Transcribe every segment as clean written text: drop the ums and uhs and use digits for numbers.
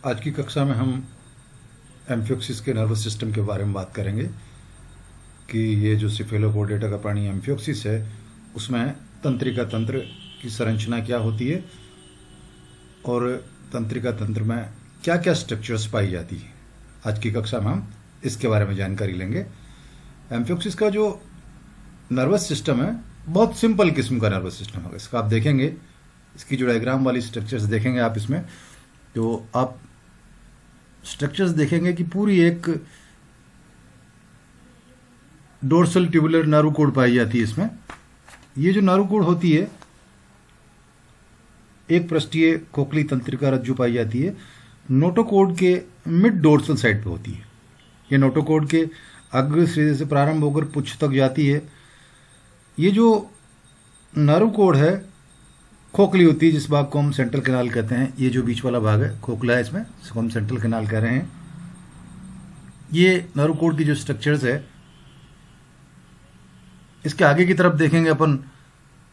आज की कक्षा में हम एम्फियोक्सिस के नर्वस सिस्टम के बारे में बात करेंगे कि ये जो सिफेलोपोडेटा का प्राणी एम्फियोक्सिस है उसमें तंत्रिका तंत्र की संरचना क्या होती है और तंत्रिका तंत्र में क्या क्या स्ट्रक्चर्स पाई जाती है। आज की कक्षा में हम इसके बारे में जानकारी लेंगे। एम्फियोक्सिस का जो नर्वस सिस्टम है बहुत सिंपल किस्म का नर्वस सिस्टम होगा। इसका आप देखेंगे, इसकी जो डायग्राम वाली स्ट्रक्चर्स देखेंगे आप इसमें, तो आप स्ट्रक्चर्स देखेंगे कि पूरी एक डोर्सल ट्यूबुलर नारुकोड पाई जाती है इसमें। ये जो नारुकोड होती है एक पृष्ठीय खोखली तंत्रिका रज्जु पाई जाती है, नोटोकोड के मिड डोर्सल साइड पे होती है। ये नोटोकोड के अग्र सिरे से प्रारंभ होकर पुच्छ तक जाती है। ये जो नारुकोड है खोखली होती है, जिस भाग को हम सेंट्रल कैनाल कहते हैं। ये जो बीच वाला भाग है खोखला है, इसमें इसको हम सेंट्रल कैनाल कह रहे हैं। ये नारुकोड की जो स्ट्रक्चर्स है, इसके आगे की तरफ देखेंगे अपन,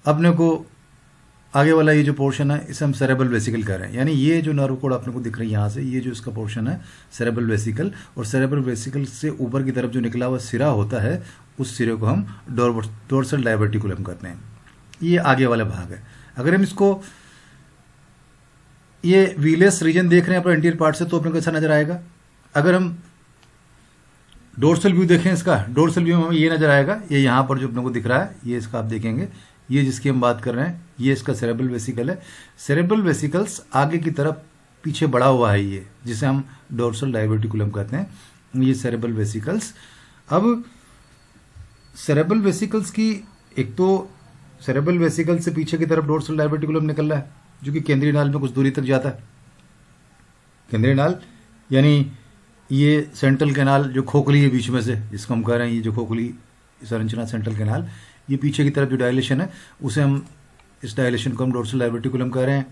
अपने को आगे वाला ये जो पोर्शन है इसे हम सेरेब्रल वेसिकल कह रहे हैं। यानी ये जो नारुकोड अपने को दिख रही है यहाँ से, ये जो इसका पोर्शन है सेरेब्रल वेसिकल, और सेरेब्रल वेसिकल से ऊपर की तरफ जो निकला हुआ सिरा होता है उस सिरे को हम डोर्सल डायवर्टिकुलम कहते हैं। ये आगे वाला भाग है। अगर हम इसको ये व्हीलेस रीजन देख रहे हैं अपने एंटीरियर पार्ट से तो अपने को ऐसा नजर आएगा। अगर हम डोर्सल व्यू देखें इसका, डोर्सल व्यू में हमें ये नजर आएगा। ये यहाँ पर जो अपने को दिख रहा है ये इसका आप देखेंगे, ये जिसकी हम बात कर रहे हैं ये इसका सेरेब्रल वेसिकल है। सेरेब्रल वेसिकल्स आगे की तरफ पीछे बढ़ा हुआ है, ये जिसे हम डोर्सल डायवर्टिकुलम कहते हैं। ये सेरेब्रल वेसिकल्स, अब सेरेब्रल वेसिकल्स की एक तो सेरेब्रल वेसिकल से पीछे की तरफ डोर्सल डायवर्टिकुलम निकल रहा है जो कि केंद्रीय नाल में कुछ दूरी तक जाता है। केंद्रीय नाल यानी ये सेंट्रल कैनाल जो खोखली है बीच में से, जिसको हम कह रहे हैं ये जो खोखली संरचना सेंट्रल कैनाल, ये पीछे की तरफ जो डायलेशन है उसे हम, इस डायलेशन को हम डोर्सल डायवर्टिकुलम कह रहे हैं।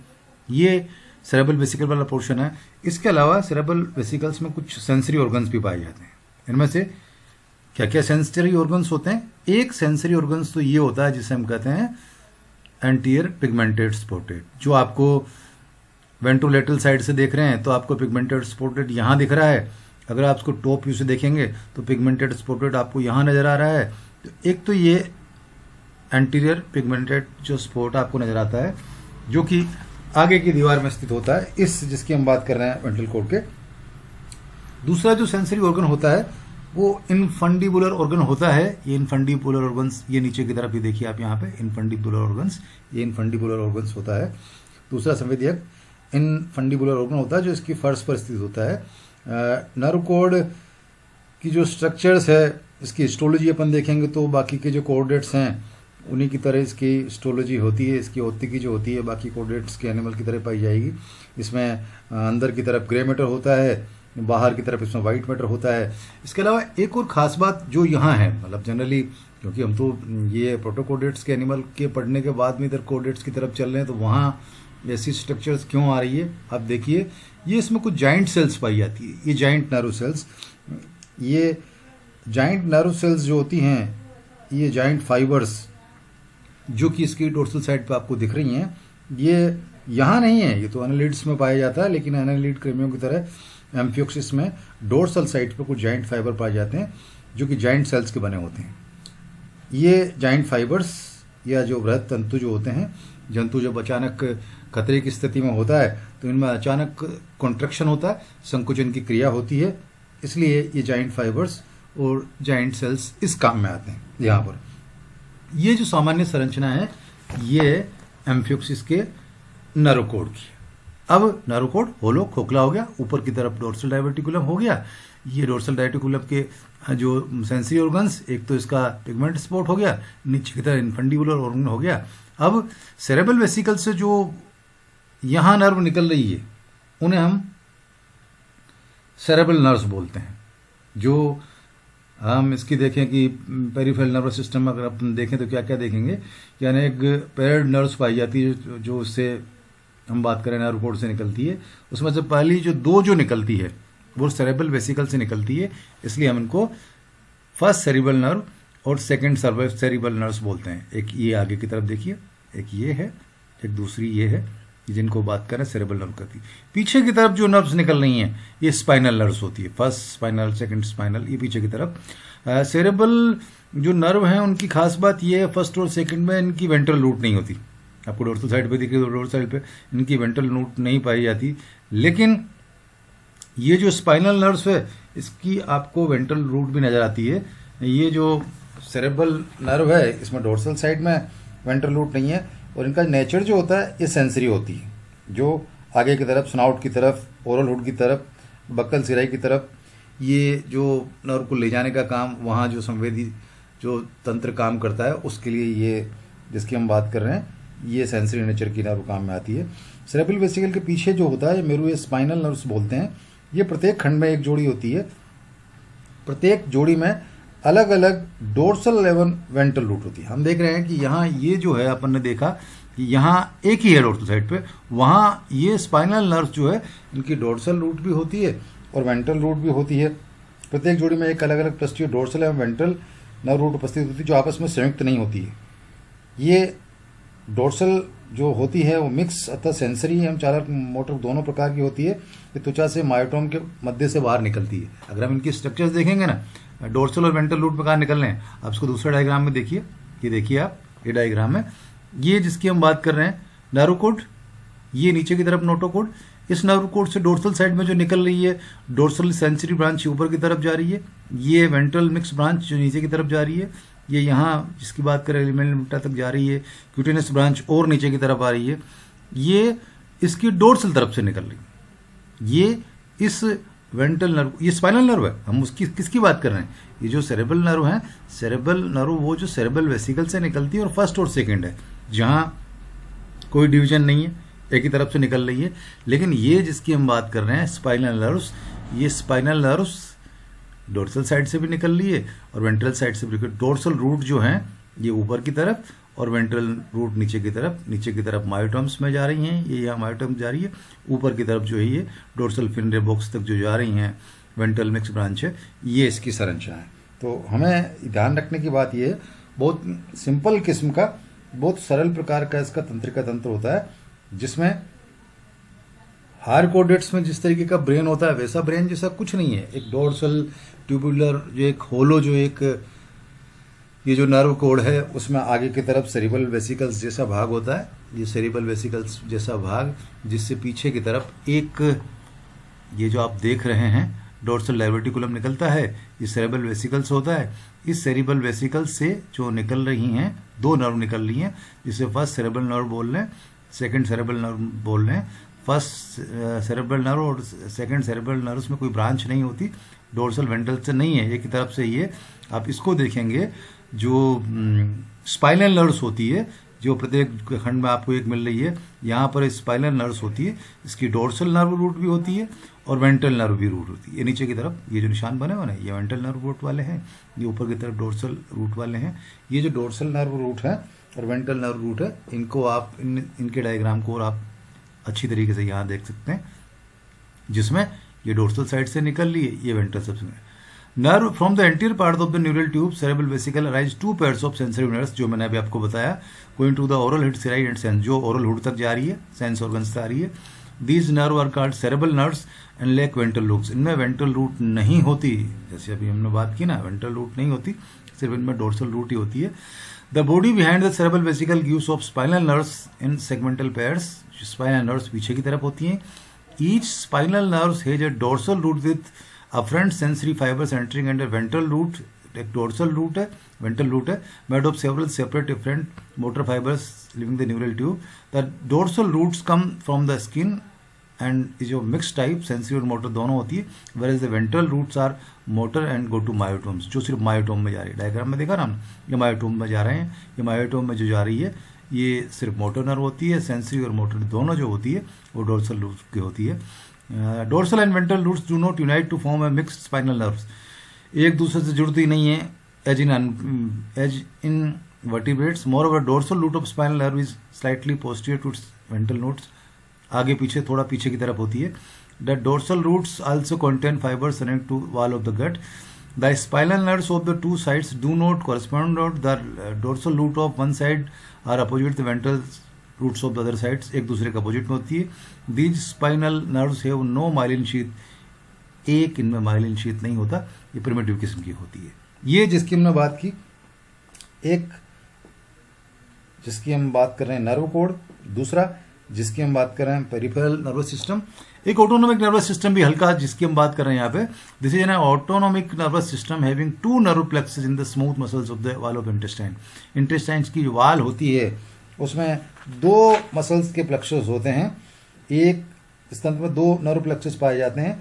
ये सेरेब्रल वेसिकल वाला पोर्शन है। इसके अलावा सेरेब्रल वेसिकल्स में कुछ सेंसरी ऑर्गन्स भी पाए जाते हैं। इनमें से क्या क्या सेंसरी ऑर्गन्स होते हैं? एक सेंसरी ऑर्गन्स तो ये होता है जिसे हम कहते हैं एंटीरियर पिगमेंटेड स्पॉटेड। जो आपको वेंट्रोलेटरल साइड से देख रहे हैं तो आपको पिगमेंटेड स्पॉटेड यहाँ दिख रहा है। अगर आप उसको टॉप व्यू से देखेंगे तो पिगमेंटेड स्पॉटेड आपको यहाँ नजर आ रहा है। तो एक तो ये एंटीरियर पिगमेंटेड जो स्पॉट आपको नजर आता है जो कि आगे की दीवार में स्थित होता है, इस जिसकी हम बात कर रहे हैं वेंट्रल कॉर्ड के। दूसरा जो सेंसरी ऑर्गन होता है वो इनफंडिबुलर ऑर्गन होता है। ये इनफंडिबुलर ऑर्गन्स, ये नीचे की तरफ ही देखिए आप यहाँ पे, इनफंडिबुलर ऑर्गन्स, ये इनफंडिबुलर ऑर्गन्स होता है। दूसरा संवेदक इनफंडिबुलर ऑर्गन होता है जो इसकी फर्श पर स्थित होता है। नारुकोड की जो स्ट्रक्चर्स है, इसकी हिस्टोलॉजी अपन देखेंगे तो बाकी के जो कोऑर्डिनेट्स हैं उन्हीं की तरह इसकी हिस्टोलॉजी होती है। इसकी औत्तिकी जो होती है बाकी कोऑर्डिनेट्स के एनिमल की तरह पाई जाएगी। इसमें अंदर की तरफ ग्रे मैटर होता है, बाहर की तरफ इसमें वाइट मैटर होता है। इसके अलावा एक और खास बात जो यहाँ है, मतलब जनरली क्योंकि हम तो ये प्रोटोकोडेट्स के एनिमल के पढ़ने के बाद में इधर कोडेट्स की तरफ चल रहे हैं तो वहाँ ऐसी स्ट्रक्चर्स क्यों आ रही है आप देखिए। ये इसमें कुछ जाइंट सेल्स पाई जाती है, ये जाइंट नर्व सेल्स। ये जाइंट नर्व सेल्स जो होती हैं, ये जाइंट फाइबर्स जो कि इसकी डोर्सल साइड पे आपको दिख रही हैं, ये यहाँ नहीं है, ये तो एनालिड्स में पाया जाता है। लेकिन एनालिड कृमियों की तरह एम्फियोक्सिस में डोर्सल साइड पे कुछ जाइंट फाइबर पाए जाते हैं जो कि जाइंट सेल्स के बने होते हैं। ये जाइंट फाइबर्स या जो वृहद तंतु जो होते हैं, जंतु जब अचानक खतरे की स्थिति में होता है तो इनमें अचानक कॉन्ट्रैक्शन होता है, संकुचन की क्रिया होती है, इसलिए ये जाइंट फाइबर्स और जाइंट सेल्स इस काम में आते हैं। यहाँ पर ये जो सामान्य संरचना है ये एम्फियोक्सिस के नारुकोड की। अब नारुकोड होलो खोखला हो गया, ऊपर की तरफ डोर्सल डायवर्टिकुलम हो गया। ये डोर्सल डायवर्टिकुलम के जो सेंसरी ऑर्गन्स, एक तो इसका पिगमेंट स्पॉट हो गया, नीचे की तरफ इनफंडिबुलर ऑर्गन हो गया। अब सेरेब्रल वेसिकल से जो यहाँ नर्व निकल रही है उन्हें हम सेरेब्रल नर्व्स बोलते हैं। जो हम इसकी देखें कि पेरिफेरल नर्वस सिस्टम में अगर अपन देखें तो क्या क्या देखेंगे, यानी एक पेयर्ड नर्व्स पाई जाती है जो उससे हम बात करें नारुकोड से निकलती है। उसमें से पहली जो दो जो निकलती है वो सेरेब्रल वेसिकल से निकलती है, इसलिए हम इनको फर्स्ट सेरेब्रल नर्व और सेकंड सेरेब्रल नर्व्स बोलते हैं। एक ये आगे की तरफ देखिए, एक ये है, एक दूसरी ये है, जिनको बात करें सेरेब्रल नर्व की। पीछे की तरफ जो नर्व्स निकल रही हैं ये स्पाइनल नर्व्स होती है, फर्स्ट स्पाइनल, सेकंड स्पाइनल, ये पीछे की तरफ। सेरेब्रल जो नर्व हैं उनकी खास बात ये है, फर्स्ट और सेकंड में इनकी वेंट्रल रूट नहीं होती। आपको डोर्सल साइड पे दिखे तो डोर्सल साइड पे इनकी वेंट्रल रूट नहीं पाई जाती, लेकिन ये जो स्पाइनल नर्व्स है इसकी आपको वेंट्रल रूट भी नजर आती है। ये जो सेरेब्रल नर्व है इसमें डोर्सल साइड में वेंट्रल रूट नहीं है, और इनका नेचर जो होता है ये सेंसरी होती है, जो आगे की तरफ, स्नाउट की तरफ, ओरल हुड की तरफ, बक्कल सिराई की तरफ, ये जो नर्व को ले जाने का काम, वहाँ जो संवेदी जो तंत्र काम करता है उसके लिए ये जिसकी हम बात कर रहे हैं ये सेंसरी नेचर की नर्व काम में आती है। सेरेब्रल वेसिकल के पीछे जो होता है मेरू, ये स्पाइनल नर्व्स बोलते हैं। ये प्रत्येक खंड में एक जोड़ी होती है, प्रत्येक जोड़ी में अलग अलग डोर्सल एवं वेंट्रल रूट होती है। हम देख रहे हैं कि यहाँ ये जो है अपन ने देखा कि यहाँ एक ही है डोर्सल साइड पे, वहाँ ये स्पाइनल नर्व जो है इनकी डोर्सल रूट भी होती है और वेंट्रल रूट भी होती है। प्रत्येक जोड़ी में एक अलग अलग पृष्ठीय डोर्सल एवं वेंट्रल नर्व रूट उपस्थित होती है जो आपस में संयुक्त नहीं होती है। ये डोर्सल जो होती है वो मिक्स अर्थात सेंसरी एवं चालक मोटर दोनों प्रकार की होती है। ये त्वचा से मायोटोम के मध्य से बाहर निकलती है। अगर हम इनकी स्ट्रक्चर्स देखेंगे ना, डोर्सल और वेंट्रल रूट पे कहाँ निकल रहे हैं, आप इसको दूसरे डायग्राम में देखिए, ये देखिए आप, ये डायग्राम में ये जिसकी हम बात कर रहे हैं नर्व कोड, ये नीचे की तरफ नोटोकोड। इस नर्व कोड से डोर्सल साइड में जो निकल रही है डोर्सल सेंसरी ब्रांच ऊपर की तरफ जा रही है, ये वेंट्रल मिक्स ब्रांच जो नीचे की तरफ जा रही है, ये यहाँ जिसकी बात करें एलिमेंटा तक जा रही है, क्यूटेनस ब्रांच और नीचे की तरफ आ रही है, ये इसकी डोर्सल तरफ से निकल रही है। ये इस वेंट्रल नर्व, ये स्पाइनल नर्व है, हम उसकी किसकी बात कर रहे हैं, ये जो सेरेब्रल नर्व है, सेरेब्रल नर्व वो जो सेरेब्रल वेसिकल से निकलती है और फर्स्ट और सेकंड है, जहाँ कोई डिवीजन नहीं है, एक ही तरफ से निकल रही है। लेकिन ये जिसकी हम बात कर रहे हैं स्पाइनल नर्व्स, ये स्पाइनल नर्व्स डोर्सल साइड से भी निकल रही है और वेंट्रल साइड से भी। डोर्सल रूट जो है ये ऊपर की तरफ और वेंट्रल रूट नीचे की तरफ मायोटम्स में जा रही हैं, ये यहाँ मायोटम्स जा रही है। ऊपर की तरफ जो है ये डोर्सल फिनरे बॉक्स तक जो जा रही हैं वेंट्रल मिक्स ब्रांच है, ये इसकी संरचना है। तो हमें ध्यान रखने की बात ये है, बहुत सिंपल किस्म का, बहुत सरल प्रकार का इसका तंत्रिका तंत्र होता है, जिसमें हायर कोर्डेट्स में जिस तरीके का ब्रेन होता है वैसा ब्रेन जैसा कुछ नहीं है। एक डोर्सल ट्यूबुलर जो एक होलो जो एक ये जो नर्व कोड है उसमें आगे की तरफ सेरिब्रल वेसिकल्स जैसा भाग होता है, ये सेरिब्रल वेसिकल्स जैसा भाग, जिससे पीछे की तरफ एक ये जो आप देख रहे हैं डोर्सल डायवर्टिकुलम निकलता है, ये सेरिब्रल वेसिकल्स होता है। इस सेरिब्रल वेसिकल्स से जो निकल रही हैं दो नर्व निकल रही हैं, जिसे फर्स्ट सेरेब्रल नर्व बोल रहे हैं, सेकंड सेरेब्रल नर्व बोल रहे हैं। फर्स्ट सेरेब्रल नर्व और सेकंड सेरेब्रल नर्व में कोई ब्रांच नहीं होती, डोर्सल वेंट्रल से नहीं है, एक ही तरफ से ये। आप इसको देखेंगे जो स्पाइनल नर्व्स होती है, जो प्रत्येक खंड में आपको एक मिल रही है, यहाँ पर स्पाइनल नर्व्स होती है, इसकी डोर्सल नर्व रूट भी होती है और वेंट्रल नर्व भी रूट होती है। ये नीचे की तरफ ये जो निशान बने हुए ना, ये वेंट्रल नर्व रूट वाले हैं, ये ऊपर की तरफ डोर्सल रूट वाले हैं। ये जो डोर्सल नर्व रूट है और वेंट्रल नर्व रूट है, इनको आप इनके डायग्राम को और आप अच्छी तरीके से यहाँ देख सकते हैं, जिसमें ये डोर्सल साइड से निकल रही है, ये वेंट्रल सबसे। Nerve from the anterior part of the neural tube cerebral vesicle arise two pairs of sensory nerves, जो मैंने अभी आपको बताया, going to the oral head cirri and sense, जो ओरल हुड तक जा रही है, सेंस ऑर्गन्स तक आ रही है। These nerve are called cerebral nerves and lack ventral loops. इनमें वेंट्रल रूट नहीं होती, जैसे अभी हमने बात की ना, वेंट्रल रूट नहीं होती, सिर्फ इनमें डोर्सल रूट ही होती है। The body behind the cerebral vesicle gives off spinal nerves in segmental pairs, spinal nerves पीछे की तरफ होती हैं। Each spinal nerves has a dorsal root with afferent sensory fibers entering under ventral root, एक dorsal root है, ventral root है, made of several separate different motor fibers leaving the neural tube. The dorsal roots come from the skin and is of mixed type, sensory और motor दोनों होती है, whereas the ventral roots are motor and go to myotomes, जो सिर्फ myotome में जा रही है। डायग्राम में देखा ना, ये myotome में जा रहे हैं, ये myotome में जो जा रही है ये सिर्फ मोटर नर्व होती है, सेंसरी और मोटर दोनों जो होती है वो डोर्सल रूट की होती है। Dorsal and ventral roots do not unite to form a mixed spinal nerves, एक दूसरे से जुड़ती नहीं है as in vertebrates. Moreover dorsal root of spinal nerve is slightly posterior to ventral notes, आगे पीछे थोड़ा पीछे की तरफ होती है। The dorsal roots also contain fibres connect to wall of the gut. The spinal nerves of the two sides do not correspond. The dorsal root of one side are opposite the ventral roots of the other sides एक दूसरे के opposite में होती है। These spinal nerves have no myelin sheath, एक इनमें myelin sheath नहीं होता, ये प्रिमिटिव किस्म की होती है। ये जिसकी हमने बात की, एक जिसकी हम बात कर रहे हैं नर्व कोड, दूसरा जिसकी हम बात कर रहे हैं पेरिफेरल नर्वस सिस्टम, एक ऑटोनोमिक नर्वस सिस्टम भी हल्का जिसकी हम बात कर रहे हैं यहाँ पे। This is an autonomic nervous system having two nerve plexuses in the smooth muscles of the wall of intestine. Intestine की जो वाल होती है उसमें दो मसल्स के प्लेक्सेस होते हैं, एक स्तन में दो नर्व प्लेक्सेस पाए जाते हैं,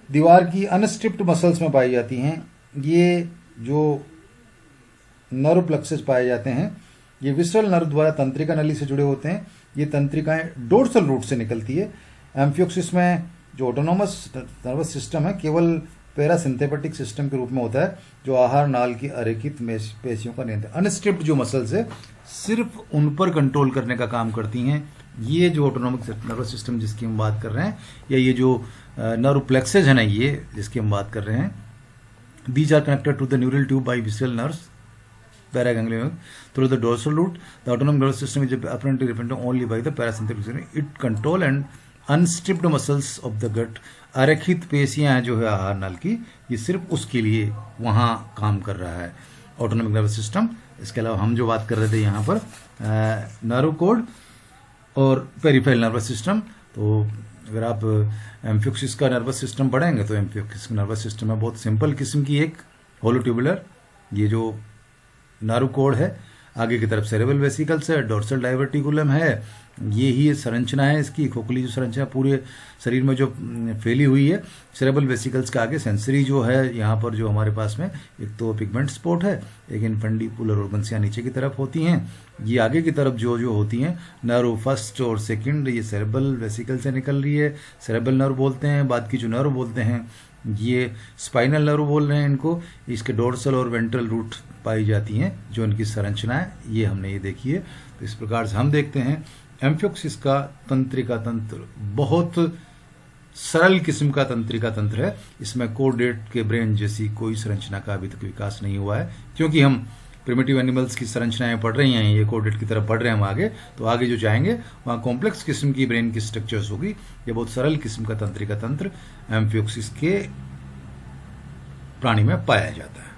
दीवार की अनस्ट्रिप्ड मसल्स में पाई जाती हैं। ये जो नर्व प्लेक्सेस पाए जाते हैं ये विसरल नर्व द्वारा तंत्रिका नली से जुड़े होते हैं। ये तंत्रिकाएं डोर्सल रूट से निकलती है। एम्फियोक्सिस में जो ऑटोनोमस नर्वस सिस्टम है केवल पैरासिम्पैथेटिक सिस्टम के रूप में होता है, जो आहार नाल की अरेखित पेशियों का नियंत्रण, अनस्ट्रिप्ड जो मसल्स है सिर्फ उन पर कंट्रोल करने का काम करती हैं। ये जो ऑटोनोमिक नर्वस सिस्टम जिसकी हम बात कर रहे हैं, या ये जो नर्व प्लेक्सेस है ना, ये जिसकी हम बात कर रहे हैं, these are connected to the neural tube by visceral nerves, paraganglion, through the dorsal root. The autonomic nervous system is apparently represented only by the parasympathetic system. It control and unstripped muscles of the gut. अरेखित पेशियां जो है आहार नाल की, ये सिर्फ उसके लिए वहाँ काम कर रहा है ऑटोनोमिक नर्वस सिस्टम। इसके अलावा हम जो बात कर रहे थे यहाँ पर नर्व कोड और पेरिफेरल नर्वस सिस्टम, तो अगर आप एम्फियोक्सिस का नर्वस सिस्टम पढ़ेंगे तो एम्फियोक्सिस का नर्वस सिस्टम है बहुत सिंपल किस्म की, एक होलोट्यूबुलर, ये जो नर्व कोड है, आगे की तरफ सेरेब्रल वेसिकल्स है, डोर्सल डाइवर्टिकुलम है, ये ही संरचना है इसकी, खोखली जो संरचना पूरे शरीर में जो फैली हुई है। सेरेब्रल वेसिकल्स के आगे सेंसरी जो है यहाँ पर जो हमारे पास में, एक तो पिगमेंट स्पॉट है, एक इनफेंडिकुलर ऑर्गन्सियां नीचे की तरफ होती हैं। ये आगे की तरफ जो जो होती हैं नर्व फर्स्ट और सेकंड, ये सेरेब्रल वेसिकल से निकल रही है, सेरेब्रल नर्व बोलते हैं। बाद की जो नर्व बोलते हैं ये स्पाइनल नर्व बोल रहे हैं इनको। इसके डोर्सल और वेंट्रल रूट पाई जाती हैं, जो इनकी संरचना है ये हमने ये देखी है। तो इस प्रकार से हम देखते हैं एम्फियोक्सिस का तंत्रिका तंत्र बहुत सरल किस्म का तंत्रिका तंत्र है। इसमें कोर्डेट के ब्रेन जैसी कोई संरचना का अभी तक विकास नहीं हुआ है, क्योंकि हम प्रिमिटिव एनिमल्स की संरचनाएं पढ़ रही हैं, ये कोर्डेट की तरफ पढ़ रहे हैं हम आगे, तो आगे जो जाएंगे वहाँ कॉम्प्लेक्स किस्म की ब्रेन की स्ट्रक्चर्स होगी। ये बहुत सरल किस्म का तंत्रिका तंत्र एम्फियोक्सिस के प्राणी में पाया जाता है।